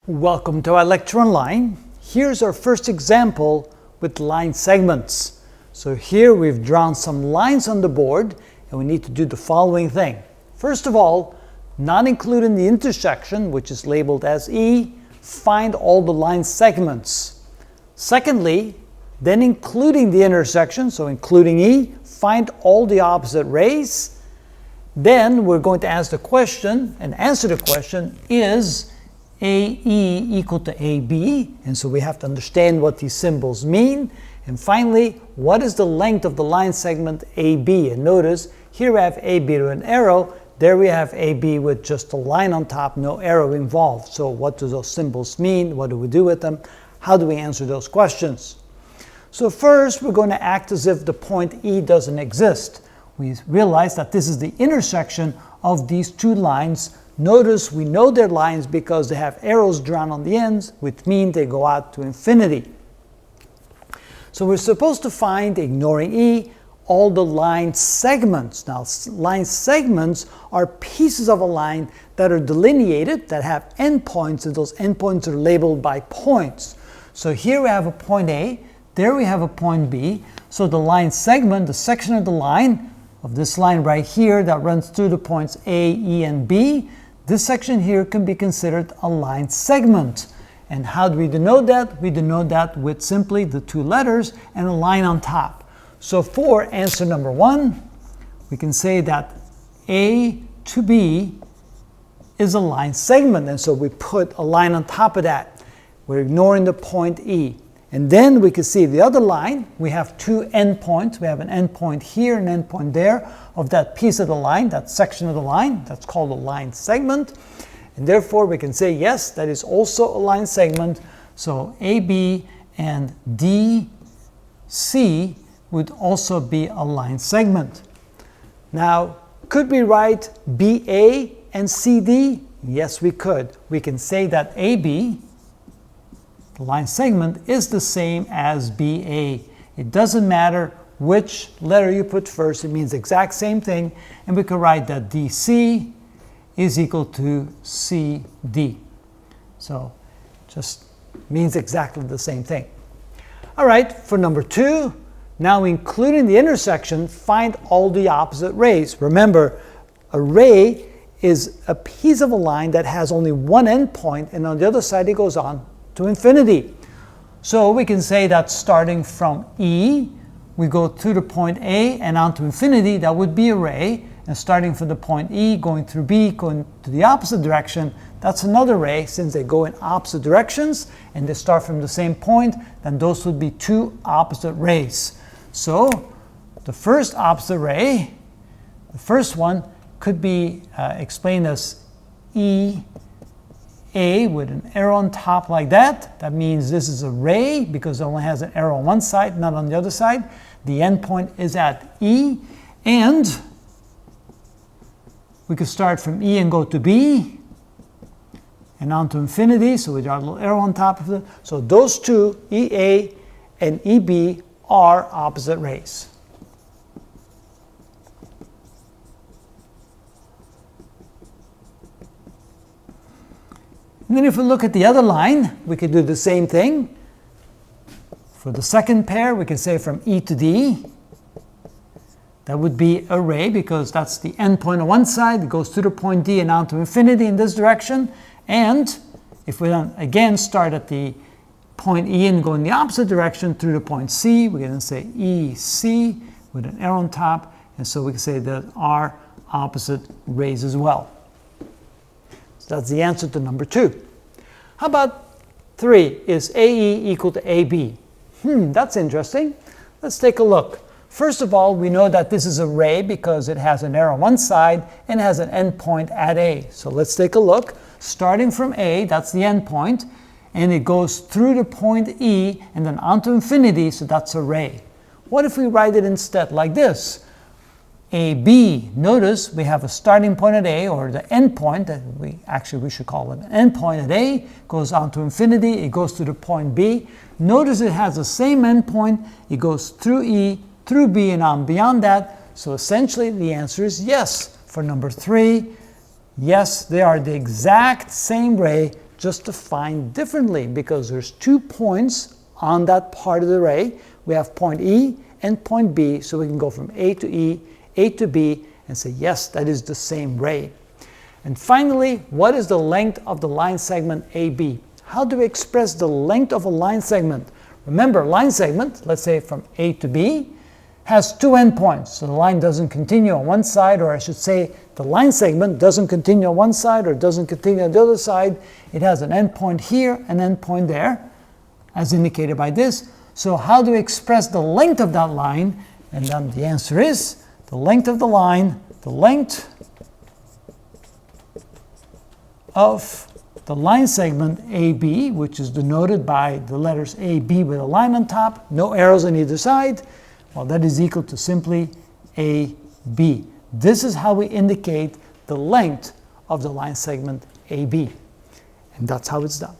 Welcome to our lecture on line. Here's our first example with line segments. So here we've drawn some lines on the board and we need to do the following thing. First of all, not including the intersection, which is labeled as E, find all the line segments. Secondly, then including the intersection, so including E, find all the opposite rays. Then we're going to ask the question and answer the question, is AE equal to AB? And so we have to understand what these symbols mean. And finally, what is the length of the line segment AB? And notice, here we have AB with an arrow, there we have AB with just a line on top, no arrow involved. So what do those symbols mean? What do we do with them? How do we answer those questions? So first, we're going to act as if the point E doesn't exist. We realize that this is the intersection of these two lines. Notice we know they're lines because they have arrows drawn on the ends, which mean they go out to infinity. So we're supposed to find, ignoring E, all the line segments. Now, line segments are pieces of a line that are delineated, that have endpoints, and those endpoints are labeled by points. So here we have a point A, there we have a point B. So the line segment, the section of the line, of this line right here that runs through the points A, E, and B, this section here can be considered a line segment. And how do we denote that? We denote that with simply the two letters and a line on top. So for answer number 1, we can say that A to B is a line segment. And so we put a line on top of that. We're ignoring the point E. And then we can see the other line. We have two endpoints. We have an endpoint here, an endpoint there of that piece of the line, that section of the line. That's called a line segment. And therefore, we can say, yes, that is also a line segment. So AB and DC would also be a line segment. Now, could we write BA and CD? Yes, we could. We can say that AB, the line segment, is the same as BA. It doesn't matter which letter you put first, it means the exact same thing. And we could write that DC is equal to CD. So just means exactly the same thing. All right, for number 2, now including the intersection, find all the opposite rays. Remember, a ray is a piece of a line that has only one endpoint, and on the other side it goes on to infinity. So we can say that starting from E, we go through the point A and on to infinity, that would be a ray. And starting from the point E, going through B, going to the opposite direction, that's another ray. Since they go in opposite directions and they start from the same point, then those would be two opposite rays. So the first opposite ray, the first one, could be explained as EA with an arrow on top like that. That means this is a ray because it only has an arrow on one side, not on the other side. The endpoint is at E, and we could start from E and go to B and on to infinity, so we draw a little arrow on top of it. So those two, EA and EB, are opposite rays. And then if we look at the other line, we could do the same thing. For the second pair, we can say from E to D. That would be a ray because that's the endpoint on one side. It goes to the point D and on to infinity in this direction. And if we then again start at the point E and go in the opposite direction through the point C, we can then say EC with an arrow on top. And so we can say that are opposite rays as well. So that's the answer to number 2. How about 3? Is AE equal to AB? That's interesting. Let's take a look. First of all, we know that this is a ray because it has an arrow on one side and has an endpoint at A. So let's take a look. Starting from A, that's the endpoint, and it goes through the point E and then on to infinity, so that's a ray. What if we write it instead like this? AB, notice we have a starting point at A, or the endpoint, that we should call it an endpoint at A, goes on to infinity, it goes to the point B. Notice it has the same endpoint, it goes through E, through B, and on beyond that. So essentially the answer is yes. For number 3, yes, they are the exact same ray, just defined differently because there's 2 points on that part of the ray. We have point E and point B, so we can go from A to E, A to B, and say, yes, that is the same ray. And finally, what is the length of the line segment AB? How do we express the length of a line segment? Remember, line segment, let's say from A to B, has 2 endpoints. So the line doesn't continue on one side, or I should say the line segment doesn't continue on one side or doesn't continue on the other side. It has an endpoint here, an endpoint there, as indicated by this. So how do we express the length of that line? And then the answer is the length of the line, the length of the line segment AB, which is denoted by the letters AB with a line on top, no arrows on either side, well, that is equal to simply AB. This is how we indicate the length of the line segment AB. And that's how it's done.